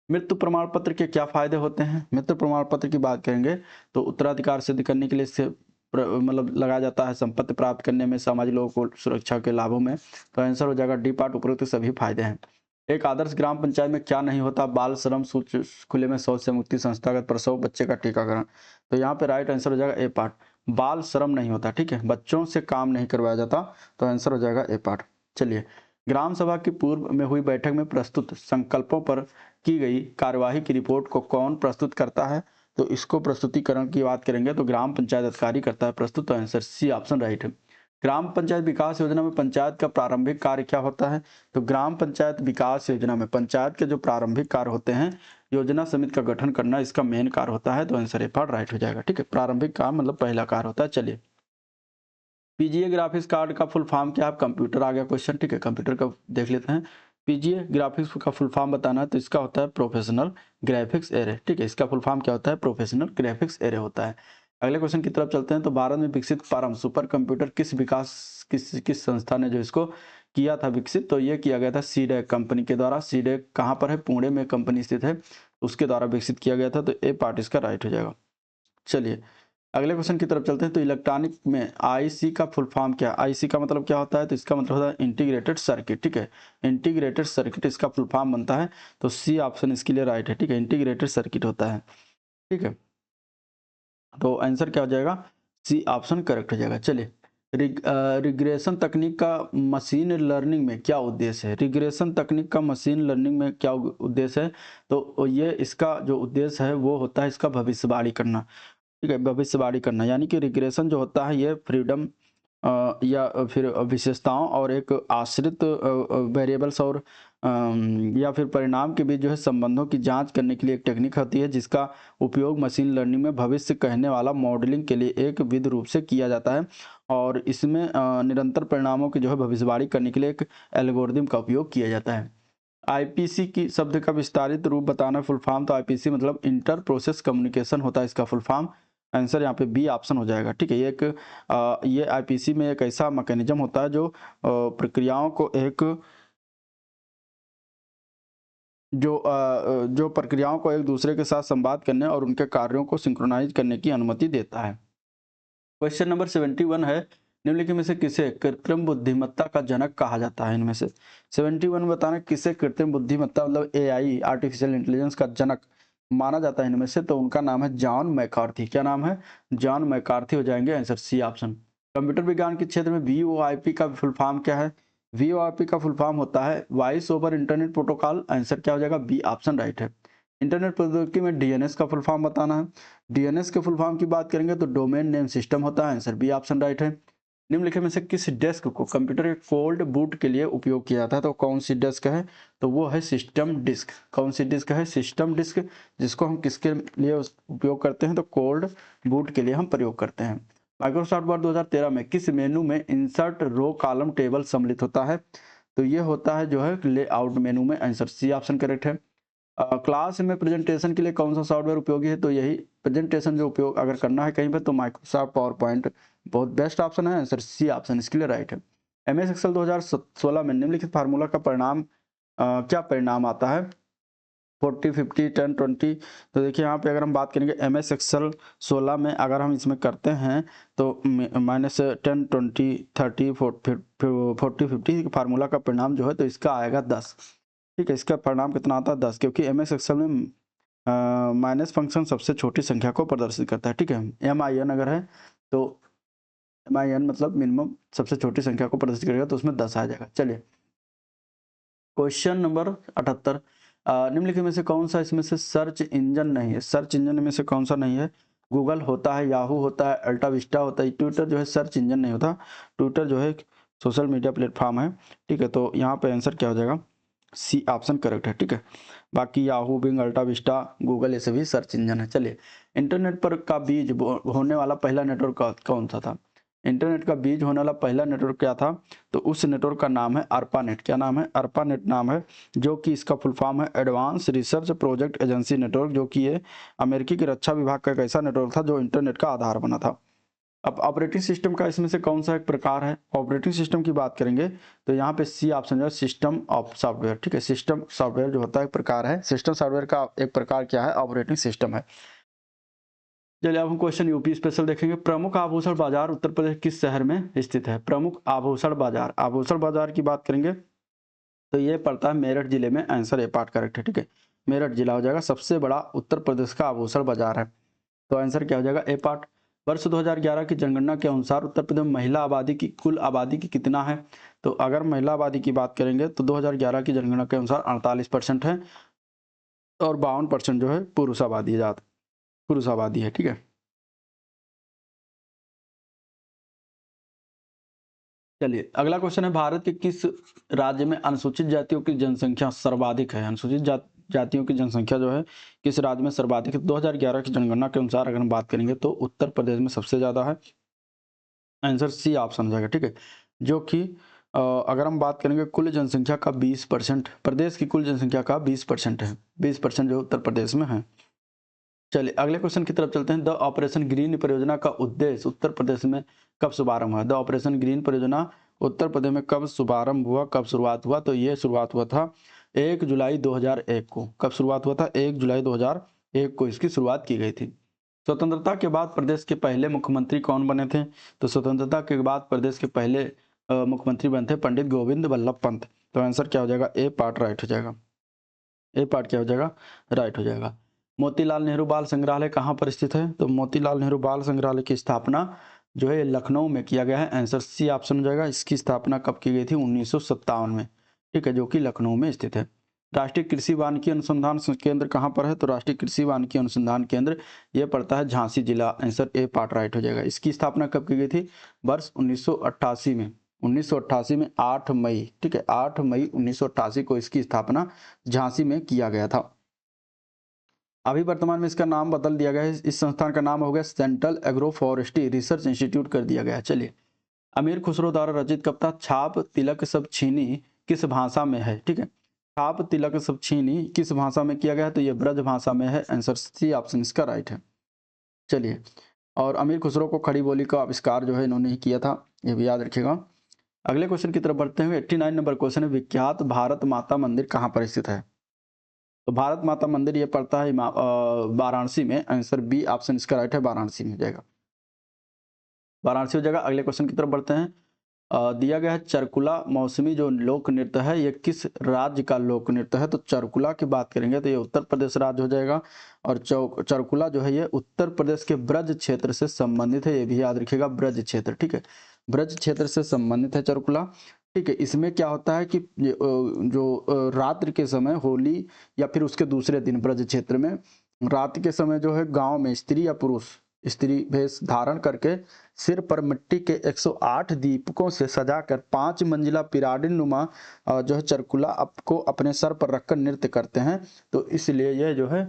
मृत्यु प्रमाण पत्र के क्या फायदे होते हैं? मृत्यु प्रमाण पत्र की बात करेंगे तो उत्तराधिकार सिद्ध करने के लिए इससे मतलब लगाया जाता है, संपत्ति प्राप्त करने में, सामाजिक लोगों को सुरक्षा के लाभों में। तो आंसर हो जाएगा डी पार्ट, उपरोक्त सभी फायदे हैं। एक आदर्श ग्राम पंचायत में क्या नहीं होता? बाल श्रम, खुले में शौच से मुक्ति, संस्थागत प्रसव, बच्चे का टीकाकरण। तो यहाँ पे राइट आंसर हो जाएगा ए पार्ट। बाल श्रम नहीं होता। ठीक है, बच्चों से काम नहीं करवाया जाता। तो आंसर हो जाएगा ए पार्ट। चलिए, ग्राम सभा की पूर्व में हुई बैठक में प्रस्तुत संकल्पों पर की गई कार्यवाही की रिपोर्ट को कौन प्रस्तुत करता है? तो इसको प्रस्तुतिकरण की बात करेंगे तो ग्राम पंचायत अधिकारी करता है प्रस्तुत। तो आंसर सी ऑप्शन राइट है। ग्राम पंचायत विकास योजना में पंचायत का प्रारंभिक कार्य क्या होता है? तो ग्राम पंचायत विकास योजना में पंचायत के जो प्रारंभिक कार्य होते हैं, योजना समिति का गठन करना इसका मेन कार्य होता है। तो आंसर ए पार्ट राइट हो जाएगा। ठीक है, प्रारंभिक कार्य मतलब पहला कार्य होता है। चलिए, पीजीए ग्राफिक्स कार्ड का फुल फॉर्म क्या है? कंप्यूटर आ गया क्वेश्चन। ठीक है, कंप्यूटर का देख लेते हैं। पीजीए ग्राफिक्स का फुल फॉर्म बताना है तो इसका होता है प्रोफेशनल ग्राफिक्स एरे। ठीक है, इसका फुल फॉर्म क्या होता है? प्रोफेशनल ग्राफिक्स एरे होता है। अगले क्वेश्चन की तरफ चलते हैं। तो भारत में विकसित परम सुपर कंप्यूटर किस संस्था ने जो इसको किया था विकसित, तो ये किया गया था सीडेक कंपनी के द्वारा। सीडेक कहाँ पर है, पुणे में कंपनी स्थित है, उसके द्वारा विकसित किया गया था। तो ए पार्ट इसका राइट हो जाएगा। चलिए अगले क्वेश्चन की तरफ चलते हैं। तो इलेक्ट्रॉनिक में आईसी का फुल फॉर्म क्या है? आईसी का मतलब क्या होता है? तो इसका मतलब होता है इंटीग्रेटेड सर्किट। ठीक है, इंटीग्रेटेड सर्किट इसका फुल फॉर्म बनता है। तो सी ऑप्शन इसके लिए राइट है। ठीक है, इंटीग्रेटेड सर्किट होता है। ठीक है, तो आंसर क्या हो जाएगा? सी ऑप्शन करेक्ट हो जाएगा। चलिए रिग्रेशन तकनीक का मशीन लर्निंग में क्या उद्देश्य है? रिग्रेशन तकनीक का मशीन लर्निंग में क्या उद्देश्य है? तो ये इसका जो उद्देश्य है वो होता है इसका भविष्यवाणी करना। ठीक है, भविष्यवाणी करना, यानी कि रिग्रेशन जो होता है ये फ्रीडम या फिर विशेषताओं और एक आश्रित वेरिएबल्स और या फिर परिणाम के बीच जो है संबंधों की जांच करने के लिए एक टेक्निक होती है, जिसका उपयोग मशीन लर्निंग में भविष्य कहने वाला मॉडलिंग के लिए एक विधि रूप से किया जाता है। और इसमें निरंतर परिणामों की जो है भविष्यवाणी करने के लिए एक एल्गोरिदम का उपयोग किया जाता है। आईपीसी की शब्द का विस्तारित रूप बताना फुल फॉर्म। तो आईपीसी मतलब इंटर प्रोसेस कम्युनिकेशन होता है इसका फुल फॉर्म। आंसर यहाँ पे बी ऑप्शन हो जाएगा। ठीक है, ये आईपीसी में एक ऐसा मैकेनिज्म होता है जो प्रक्रियाओं को एक दूसरे के साथ संवाद करने और उनके कार्यों को सिंक्रोनाइज करने की अनुमति देता है। क्वेश्चन नंबर 71 है, निम्नलिखित में से किसे कृत्रिम बुद्धिमत्ता का जनक कहा जाता है? इनमें से 71 बताना किसे कृत्रिम बुद्धिमत्ता मतलब एआई आर्टिफिशियल इंटेलिजेंस का जनक माना जाता है इनमें से? तो उनका नाम है जॉन मैकार्थी। क्या नाम है? जॉन मैकार्थी हो जाएंगे आंसर सी ऑप्शन। कंप्यूटर विज्ञान के क्षेत्र में वीओआईपी का फुल फॉर्म क्या है? वीओआईपी का फुल फॉर्म होता है voice over internet protocol. Answer क्या हो जाएगा? बी ऑप्शन राइट है। इंटरनेट प्रौद्योगिकी में डीएनएस का फुल फॉर्म बताना है। डीएनएस के फुल फॉर्म की बात करेंगे तो डोमेन नेम सिस्टम होता है। आंसर बी ऑप्शन राइट है। निम्नलिखित में से किस डेस्क को कंप्यूटर के कोल्ड बूट के लिए उपयोग किया जाता है? तो कौन सी डेस्क है? तो वो है सिस्टम डिस्क। कौन सी डिस्क है? सिस्टम डिस्क, जिसको हम किसके लिए उपयोग करते हैं? तो कोल्ड बूट के लिए हम प्रयोग करते हैं। माइक्रोसॉफ्ट वर्ड 2013 में किस मेनू में इंसर्ट रो कॉलम टेबल सम्मिलित होता है? तो ये होता है जो है लेआउट मेनू में। आंसर सी ऑप्शन करेक्ट है। क्लास में प्रेजेंटेशन के लिए कौन सा सॉफ्टवेयर उपयोगी है? तो यही प्रेजेंटेशन जो उपयोग अगर करना है कहीं पर तो माइक्रोसॉफ्ट पावर पॉइंट बहुत बेस्ट ऑप्शन है। आंसर सी ऑप्शन इसके लिए राइट है। एमएस एक्सेल 2016 में निम्नलिखित फार्मूला का परिणाम क्या परिणाम आता है? 40 50 10 20। तो देखिए यहाँ पे अगर हम बात करेंगे एमएस एक्सेल 16 में अगर हम इसमें करते हैं तो -10 20 30 40 50 फार्मूला का परिणाम जो है तो इसका आएगा 10। ठीक है, इसका परिणाम कितना आता है? 10, क्योंकि एमएस एक्सेल में माइनस फंक्शन सबसे छोटी संख्या को प्रदर्शित करता है। ठीक है, MIN अगर है तो MIN मतलब मिनिमम सबसे छोटी संख्या को प्रदर्शित करेगा, तो उसमें 10 आ जाएगा। चलिए क्वेश्चन नंबर 78, निम्नलिखित में से कौन सा इसमें से सर्च इंजन नहीं है? सर्च इंजन में से कौन सा नहीं है? गूगल होता है, याहू होता है, अल्टा विस्टा होता है। ट्विटर जो है सर्च इंजन नहीं होता, ट्विटर जो है सोशल मीडिया प्लेटफॉर्म है। ठीक है, तो यहाँ पे आंसर क्या हो जाएगा? सी ऑप्शन करेक्ट है। ठीक है, बाकी याहू, बिंग, अल्टा विस्टा, गूगल ये सभी सर्च इंजन है। चलिए इंटरनेट पर का बीज होने वाला पहला नेटवर्क कौन सा था? इंटरनेट का बीज होने वाला पहला नेटवर्क क्या था? तो उस नेटवर्क का नाम है अर्पानेट। क्या नाम है? अर्पानेट नाम है, जो कि इसका फुल फॉर्म है advance research project agency network, जो कि ये अमेरिकी की रक्षा विभाग का एक ऐसा नेटवर्क था जो इंटरनेट का आधार बना था। अब ऑपरेटिंग सिस्टम का इसमें से कौन सा एक प्रकार है? ऑपरेटिंग सिस्टम की बात करेंगे तो यहाँ पे सी ऑप्शन जो है सिस्टम ऑफ सॉफ्टवेयर। ठीक है, सिस्टम सॉफ्टवेयर जो होता है एक प्रकार है, सिस्टम सॉफ्टवेयर का एक प्रकार क्या है? ऑपरेटिंग सिस्टम है। चलिए अब हम क्वेश्चन यूपी स्पेशल देखेंगे। प्रमुख आभूषण बाजार उत्तर प्रदेश किस शहर में स्थित है? प्रमुख आभूषण बाजार, आभूषण बाजार की बात करेंगे तो ये पड़ता है मेरठ जिले में। आंसर ए पार्ट करेक्ट है। ठीक है, मेरठ जिला हो जाएगा, सबसे बड़ा उत्तर प्रदेश का आभूषण बाजार है। तो आंसर क्या हो जाएगा? ए पार्ट। वर्ष 2011 की जनगणना के अनुसार उत्तर प्रदेश में महिला आबादी की कुल आबादी की कितना है? तो अगर महिला आबादी की बात करेंगे तो 2011 की जनगणना के अनुसार 48% है और 52% जो है पुरुष आबादी है। ठीक है, चलिए अगला क्वेश्चन है, भारत के किस राज्य में अनुसूचित जातियों की जनसंख्या सर्वाधिक है? अनुसूचित जातियों की जनसंख्या जो है किस राज्य में सर्वाधिक है? 2011 की जनगणना के अनुसार अगर हम बात करेंगे तो उत्तर प्रदेश में सबसे ज्यादा है। आंसर सी ऑप्शन हो जाएगा। ठीक है, जो कि अगर हम बात करेंगे कुल जनसंख्या का 20%, प्रदेश की कुल जनसंख्या का 20% है, 20% जो उत्तर प्रदेश में है। चलिए अगले क्वेश्चन की तरफ चलते हैं। द ऑपरेशन ग्रीन परियोजना का उद्देश्य उत्तर प्रदेश में कब शुभारंभ हुआ? द ऑपरेशन ग्रीन परियोजना उत्तर प्रदेश में कब शुभारंभ हुआ, कब शुरुआत हुआ? तो ये शुरुआत हुआ था 1 जुलाई 2001 को। कब शुरुआत हुआ था? 1 जुलाई 2001 को इसकी शुरुआत की गई थी। स्वतंत्रता के बाद प्रदेश के पहले मुख्यमंत्री कौन बने थे? तो स्वतंत्रता के बाद प्रदेश के पहले मुख्यमंत्री बने थे पंडित गोविंद बल्लभ पंत। तो आंसर क्या हो जाएगा? ए पार्ट राइट हो जाएगा। ए पार्ट क्या हो जाएगा? राइट हो जाएगा। मोतीलाल नेहरू बाल संग्रहालय कहाँ पर स्थित है? तो मोतीलाल नेहरू बाल संग्रहालय की स्थापना जो है लखनऊ में किया गया है। आंसर सी ऑप्शन हो जाएगा। इसकी स्थापना कब की गई थी? 1957 में, ठीक है, जो कि लखनऊ में स्थित है। राष्ट्रीय कृषि वानिकी अनुसंधान केंद्र कहाँ पर है? तो राष्ट्रीय कृषि वानिकी अनुसंधान केंद्र ये पड़ता है झांसी जिला। आंसर ए पार्ट राइट हो जाएगा। इसकी स्थापना कब की गई थी? वर्ष 1988 में। 1988 में 8 मई, ठीक है, 8 मई 1988 को इसकी स्थापना झांसी में किया गया था। अभी वर्तमान में इसका नाम बदल दिया गया है। इस संस्थान का नाम हो गया central agro forestry research institute कर दिया गया है। चलिए, अमीर खुसरो द्वारा रचित कविता छाप तिलक सब छीनी किस भाषा में है? ठीक है, छाप तिलक सब छीनी किस भाषा में किया गया है? तो ये ब्रज भाषा में है। आंसर सी ऑप्शन इसका राइट है। चलिए, और अमीर खुसरो को खड़ी बोली का आविष्कार जो है इन्होंने ही किया था, ये भी याद रखिएगा। अगले क्वेश्चन की तरफ बढ़ते हुए 89 नंबर क्वेश्चन है, विख्यात भारत माता मंदिर कहाँ पर स्थित है? तो भारत माता मंदिर ये पड़ता है वाराणसी में। आंसर बी ऑप्शन इसका राइट है, वाराणसी में हो जाएगा, वाराणसी हो जाएगा। अगले क्वेश्चन की तरफ बढ़ते हैं। दिया गया है चरकुला मौसमी जो लोक नृत्य है ये किस राज्य का लोक नृत्य है? तो चरकुला की बात करेंगे तो ये उत्तर प्रदेश राज्य हो जाएगा। और चरकुला जो है ये उत्तर प्रदेश के ब्रज क्षेत्र से संबंधित है, ये भी याद रखिएगा, ब्रज क्षेत्र, ठीक है, ब्रज क्षेत्र से संबंधित है चरकुला, ठीक है। इसमें क्या होता है कि जो रात्रि के समय होली या फिर उसके दूसरे दिन ब्रज क्षेत्र में रात के समय जो है गांव में स्त्री या पुरुष स्त्री भेष धारण करके सिर पर मिट्टी के 108 दीपकों से सजाकर 5 मंजिला पिरामिड नुमा जो है चरकुला आपको अपने सर पर रखकर नृत्य करते हैं। तो इसलिए यह जो है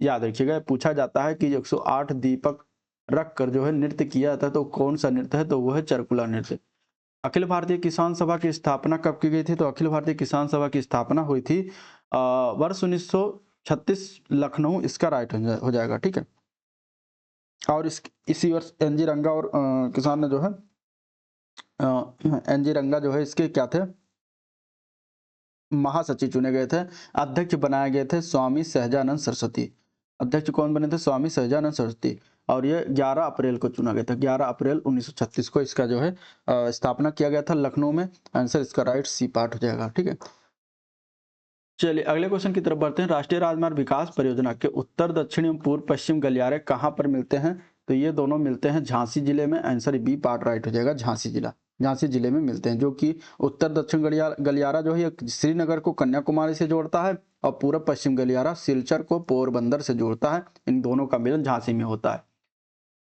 याद रखिएगा, पूछा जाता है कि 108 दीपक रखकर जो है नृत्य किया जाता है तो कौन सा नृत्य है? तो वो है चरकुला नृत्य। अखिल भारतीय किसान सभा की स्थापना कब की गई थी? तो अखिल भारतीय किसान सभा की स्थापना हुई थी वर्ष 1936 लखनऊ, इसका राइट हो जाएगा, ठीक है। और इसी वर्ष एनजी रंगा और किसान ने जो है एनजी रंगा जो है इसके क्या थे? महासचिव चुने गए थे। अध्यक्ष बनाए गए थे स्वामी सहजानंद सरस्वती। अध्यक्ष कौन बने थे? स्वामी सहजानंद सरस्वती। और ये 11 अप्रैल को चुना गया था, 11 अप्रैल 1936 को इसका जो है स्थापना किया गया था लखनऊ में। आंसर इसका राइट सी पार्ट हो जाएगा, ठीक है। चलिए अगले क्वेश्चन की तरफ बढ़ते हैं। राष्ट्रीय राजमार्ग विकास परियोजना के उत्तर दक्षिण एवं पूर्व पश्चिम गलियारे कहाँ पर मिलते हैं? तो ये दोनों मिलते हैं झांसी जिले में। आंसर बी पार्ट राइट हो जाएगा, झांसी जिला, झांसी जिले में मिलते हैं। जो कि उत्तर दक्षिण गलियारा जो है श्रीनगर को कन्याकुमारी से जोड़ता है और पूर्व पश्चिम गलियारा सिलचर को पोरबंदर से जोड़ता है। इन दोनों का मिलन झांसी में होता है।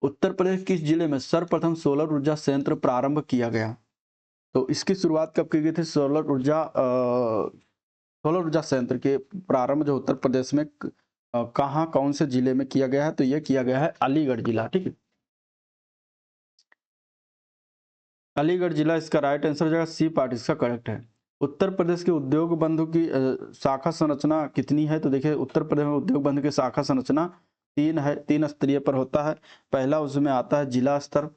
उत्तर प्रदेश किस जिले में सर्वप्रथम सोलर ऊर्जा संयंत्र प्रारंभ किया गया? तो इसकी शुरुआत कब की गई थी? सोलर ऊर्जा संयंत्र के प्रारंभ जो उत्तर प्रदेश में कहाँ कौन से जिले में किया गया है? तो यह किया गया है अलीगढ़ जिला, ठीक है, अलीगढ़ जिला इसका राइट आंसर हो जाएगा, सी पार्ट इसका करेक्ट है। उत्तर प्रदेश के उद्योग बंधु की शाखा संरचना कितनी है? तो देखिए उत्तर प्रदेश में उद्योग बंधु की शाखा संरचना 3 है, 3 स्तरीय पर होता है। पहला उसमें आता है जिला स्तर,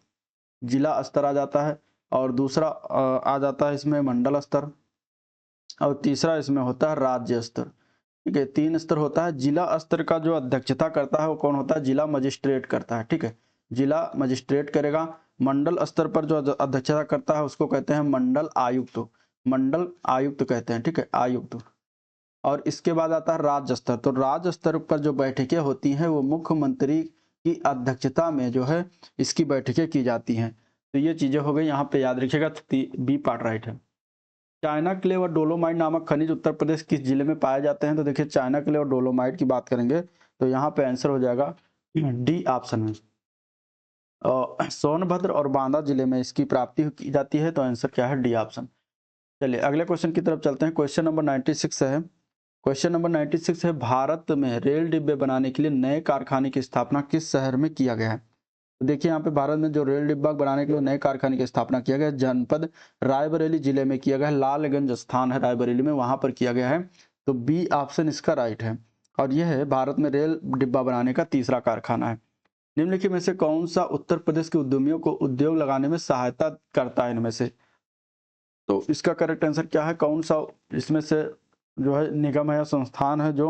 जिला स्तर आ जाता है, और दूसरा आ जाता है इसमें मंडल स्तर, और तीसरा इसमें होता है राज्य स्तर, ठीक है। 3 स्तर होता है। जिला स्तर का जो अध्यक्षता करता है वो कौन होता है? जिला मजिस्ट्रेट करता है, ठीक है, जिला मजिस्ट्रेट करेगा। मंडल स्तर पर जो अध्यक्षता करता है उसको कहते हैं मंडल आयुक्त, मंडल आयुक्त कहते हैं, ठीक है, आयुक्त। और इसके बाद आता है राज्य स्तर। तो राज्य स्तर पर जो बैठकें होती हैं वो मुख्यमंत्री की अध्यक्षता में जो है इसकी बैठकें की जाती हैं। तो ये चीजें हो गई, यहाँ पे याद रखिएगा, बी पार्ट राइट है। चाइना क्ले और डोलोमाइट नामक खनिज उत्तर प्रदेश किस जिले में पाए जाते हैं? तो देखिए चाइना क्ले और डोलोमाइट की बात करेंगे तो यहाँ पे आंसर हो जाएगा डी ऑप्शन में। सोनभद्र और बांदा जिले में इसकी प्राप्ति की जाती है। तो आंसर क्या है? D option. चलिए अगले क्वेश्चन की तरफ चलते हैं। क्वेश्चन नंबर 96 है। क्वेश्चन नंबर 96 है, भारत में रेल डिब्बे बनाने के लिए नए कारखाने की स्थापना किस शहर में किया गया है? तो देखिए यहाँ पे भारत में जो रेल डिब्बा बनाने के लिए नए कारखाने की स्थापना किया गया, जनपद रायबरेली जिले में किया गया है। लालगंज स्थान है रायबरेली में, वहां पर किया गया है। तो बी ऑप्शन इसका राइट है। और यह है भारत में रेल डिब्बा बनाने का तीसरा कारखाना है। निम्नलिखित में से कौन सा उत्तर प्रदेश के उद्यमियों को उद्योग लगाने में सहायता करता है इनमें से? तो इसका करेक्ट आंसर क्या है? कौन सा इसमें से जो है निगम है या संस्थान है जो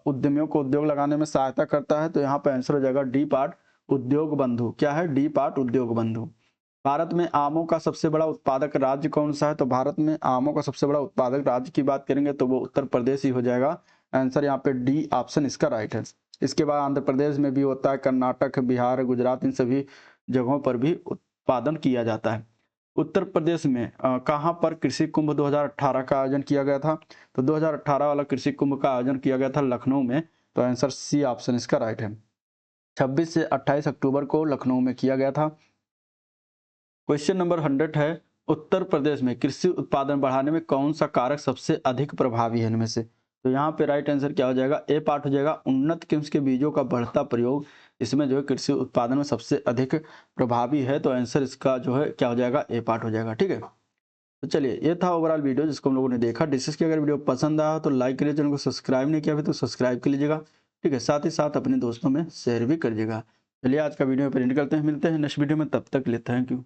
उद्यमियों को उद्योग लगाने में सहायता करता है? तो यहाँ पे आंसर हो जाएगा डी पार्ट उद्योग बंधु। क्या है? डी पार्ट उद्योग बंधु। भारत में आमों का सबसे बड़ा उत्पादक राज्य कौन सा है? तो भारत में आमों का सबसे बड़ा उत्पादक राज्य की बात करेंगे तो वो उत्तर प्रदेश ही हो जाएगा। आंसर यहाँ पे डी ऑप्शन इसका राइट है। इसके बाद आंध्र प्रदेश में भी होता है, कर्नाटक, बिहार, गुजरात, इन सभी जगहों पर भी उत्पादन किया जाता है। उत्तर प्रदेश में कहाँ पर कृषि कुंभ 2018 का आयोजन किया गया था? तो 2018 वाला कृषि कुंभ का आयोजन किया गया था लखनऊ में। तो आंसर सी ऑप्शन इसका राइट है। 26 से 28 अक्टूबर को लखनऊ में किया गया था। क्वेश्चन नंबर 100 है, उत्तर प्रदेश में कृषि उत्पादन बढ़ाने में कौन सा कारक सबसे अधिक प्रभावी है इनमें से? तो यहाँ पे राइट आंसर क्या हो जाएगा? ए पार्ट हो जाएगा उन्नत किस्म के बीजों का बढ़ता प्रयोग। इसमें जो है कृषि उत्पादन में सबसे अधिक प्रभावी है। तो आंसर इसका जो है क्या हो जाएगा? ए पार्ट हो जाएगा। ठीक है, तो चलिए ये था ओवरऑल वीडियो जिसको हम लोगों ने देखा डिस्कस किया। अगर वीडियो पसंद आया तो लाइक करिए, चैनल को सब्सक्राइब नहीं किया अभी तो सब्सक्राइब कर लीजिएगा। ठीक है, साथ ही साथ अपने दोस्तों में शेयर भी करिएगा। चलिए आज का वीडियो पर एंड करते हैं, मिलते हैं नेक्स्ट वीडियो में, तब तक के लिए थैंक यू।